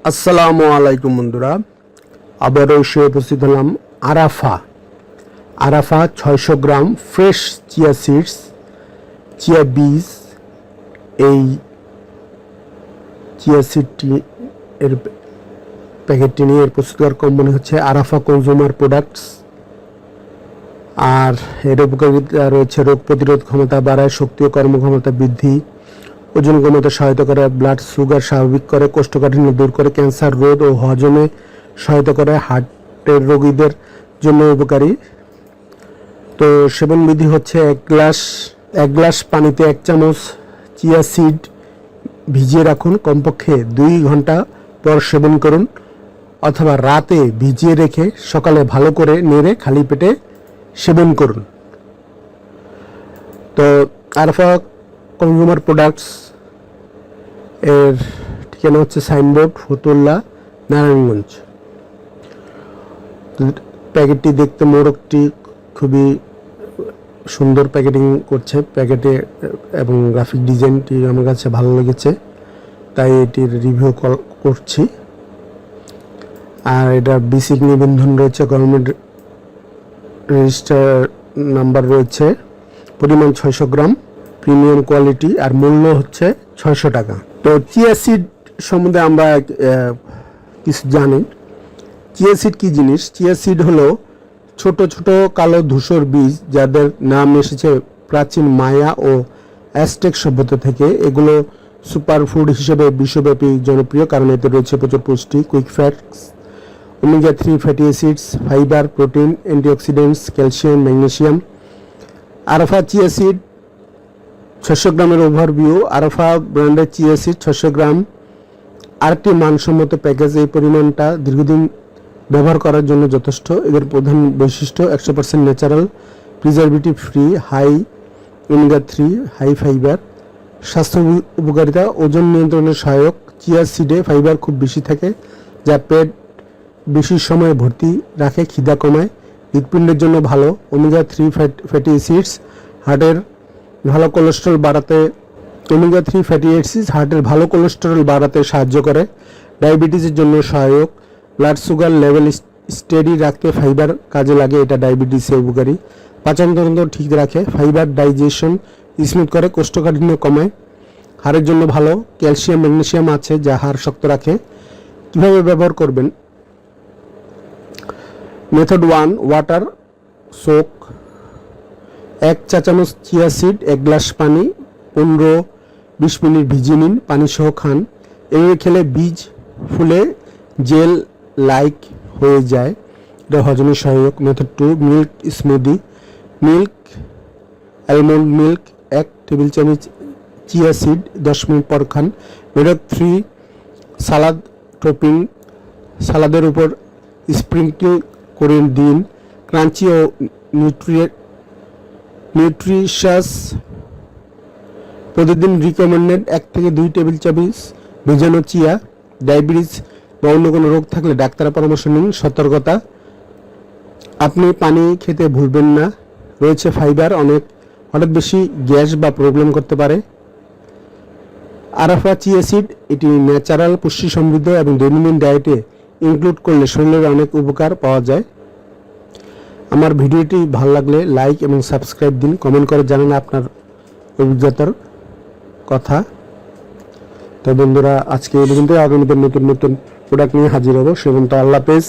আসসালামু আলাইকুম বন্ধুরা, আবারও এসে উপস্থিত হলাম আরাফা 600 গ্রাম ফ্রেশ চিয়া সিডস, চিয়া বীজ। এই চিয়া সিডটি এর প্যাকেটটি নিয়ে এর প্রস্তুতকার কোম্পানি হচ্ছে আরাফা কনজিউমার প্রোডাক্টস। আর এর উপকারিতা রয়েছে রোগ প্রতিরোধ ক্ষমতা বাড়ায়, শক্তি ও কর্মক্ষমতা বৃদ্ধি, ওজন কমাতে সহায়তা করে, ব্লাড সুগার স্বাভাবিক করে, কোষ্ঠকাঠিন্য দূর করে, ক্যান্সার রোধ ও হজমে সহায়তা করে, হার্টের রোগীদের জন্য উপকারী। তো সেবন বিধি হচ্ছে এক গ্লাস পানিতে 1 চামচ চিয়া সিড ভিজিয়ে রাখুন, কমপক্ষে 2 ঘন্টা পর সেবন করুন, অথবা রাতে ভিজিয়ে রেখে সকালে ভালো করে নেড়ে খালি পেটে সেবন করুন। তো আরাফা কনজিউমার প্রোডাক্টস এর ঠিকানা হচ্ছে সাইনবোর্ড, ফতুল্লা, নারায়ণগঞ্জ। প্যাকেটটি দেখতে মোড়কটি খুবই সুন্দর প্যাকেটিং করছে প্যাকেটে, এবং গ্রাফিক ডিজাইনটি আমার কাছে ভালো লেগেছে, তাই এটির রিভিউ করছি। আর এটা বেসিক নিবন্ধন রয়েছে, গভর্নমেন্ট রেজিস্টার নাম্বার রয়েছে, পরিমাণ 600 গ্রাম, প্রিমিয়াম কোয়ালিটি, আর মূল্য হচ্ছে 600 টাকা। তো চিয়া সিড সম্বন্ধে আমরা কিছু জানি। চিয়া সিড কী জিনিস? চিয়া সিড হলো ছোট ছোট কালো ধূসর বীজ, যাদের নাম এসেছে প্রাচীন মায়া ও অ্যাজটেক সভ্যতা থেকে। এগুলো সুপারফুড হিসেবে বিশ্বব্যাপী জনপ্রিয়, কারণ এতে রয়েছে প্রচুর পুষ্টি, quick fats, omega 3 fatty acids, fibre, protein, antioxidants, calcium, magnesium. Arafah chia seed 600 গ্রামের ওভারভিউ। আরাফা ব্র্যান্ডের চিয়া সিড 600 গ্রাম আরেকটি মানসম্মত প্যাকেজ। এই পরিমাণটা দীর্ঘদিন ব্যবহার করার জন্য যথেষ্ট। এদের প্রধান বৈশিষ্ট্য 100% natural, preservative free, high omega 3, high fibre. স্বাস্থ্য উপকারিতা: ওজন নিয়ন্ত্রণের সহায়ক। চিয়া সিডে ফাইবার খুব বেশি থাকে, যা পেট বেশি সময় ভর্তি রাখে, খিদা কমায়, হৃৎপিণ্ডের জন্য ভালো। ওমেগা 3 ফ্যাটি অ্যাসিডস হার্টের ভালো কোলেস্টেরল বাড়াতে ওমেগা 3 ফ্যাটি অ্যাসিডস হার্টের ভালো কোলেস্টেরল বাড়াতে সাহায্য করে, ডায়াবেটিসের জন্য সহায়ক। ব্লাড সুগার লেভেল স্টেডি রাখতে ফাইবার কাজে লাগে, এটা ডায়াবেটিসে উপকারী। পাচনতন্ত্র ঠিক রাখে, ফাইবার ডাইজেশন স্মুথ করে, কোষ্ঠকাঠিন্য কমায়, হাড়ের জন্য ভালো। ক্যালসিয়াম, ম্যাগনেসিয়াম আছে, যা হাড় শক্ত রাখে। কিভাবে ব্যবহার করবেন? Method 1, water soak. 1 চা চামচ চিয়া সিড 1 গ্লাস পানি, 15-20 মিনিট ভিজিয়ে নিন, পানি সহ খান। এভাবে খেলে বীজ ফুলে জেল লাইক হয়ে যায়, এটা হজমের সহায়ক। Method 2, milk smoothie. Milk, almond milk 1 table চামচ, চিয়া সিড 10 মিনিট পর খান। মেথড 3, সালাদ টপিং। সালাদের উপর স্প্রিঙ্কল করে দিন, ক্রাঞ্চি ও নিউট্রিশাস। প্রতিদিন রিকমেন্ডেড 1 থেকে 2 টেবিল চামচ ভেজানো চিয়া। ডায়াবেটিস বা অন্য কোনো রোগ থাকলে ডাক্তারের পরামর্শ নিন। সতর্কতা: আপনি পানি খেতে ভুলবেন না, রয়েছে ফাইবার, হঠাৎ বেশি গ্যাস বা প্রবলেম করতে পারে। আরাফা চিয়া সিড এটি ন্যাচারাল, পুষ্টি সমৃদ্ধ এবং দৈনন্দিন ডায়েটে ইনক্লুড করলে শরীরের অনেক উপকার পাওয়া যায়। আমার ভিডিওটি ভালো লাগলে লাইক এবং সাবস্ক্রাইব দিন, কমেন্ট করে জানান আপনার অভিজ্ঞতার কথা। তো বন্ধুরা, আজকে এই পর্যন্ত। আগামীতে নতুন নতুন প্রোডাক্ট নিয়ে হাজির হবো। সে পর্যন্ত আল্লাহ হাফেজ।